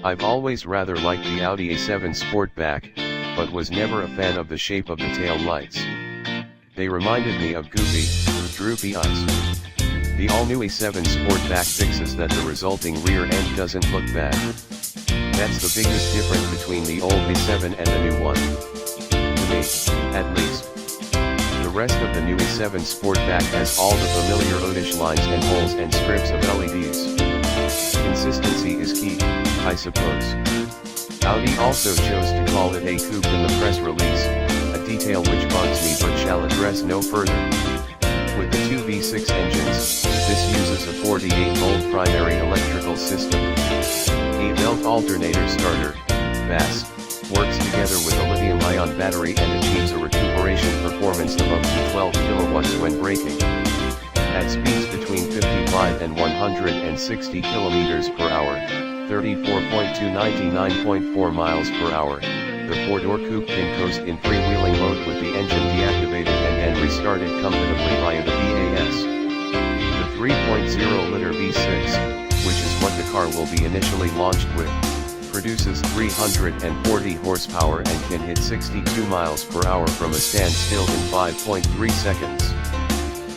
I've always rather liked the Audi A7 Sportback, but was never a fan of the shape of the tail lights. They reminded me of goopy, droopy eyes. The all-new A7 Sportback fixes that the resulting rear end doesn't look bad. That's the biggest difference between the old A7 and the new one. To me, at least. The rest of the new A7 Sportback has all the familiar Audish lines and holes and strips of LEDs. Consistency is key, I suppose. Audi also chose to call it a coupe in the press release, a detail which bugs me but shall address no further. With the two V6 engines, this uses a 48-volt primary electrical system. A belt alternator starter, BAS, works together with a lithium-ion battery and achieves a recuperation performance of up to 12 kilowatts when braking. At speeds between 55 and 160 kilometers per hour, 34.2 to 99.4 miles per hour, the four-door coupe can coast in freewheeling mode with the engine deactivated and then restarted comfortably via the BAS. The 3.0-liter V6, which is what the car will be initially launched with, produces 340 horsepower and can hit 62 miles per hour from a standstill in 5.3 seconds.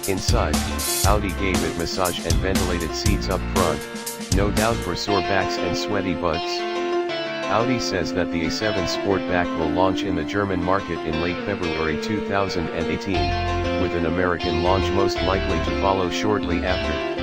Inside, Audi gave it massage and ventilated seats up front, no doubt for sore backs and sweaty butts. Audi says that the A7 Sportback will launch in the German market in late February 2018, with an American launch most likely to follow shortly after.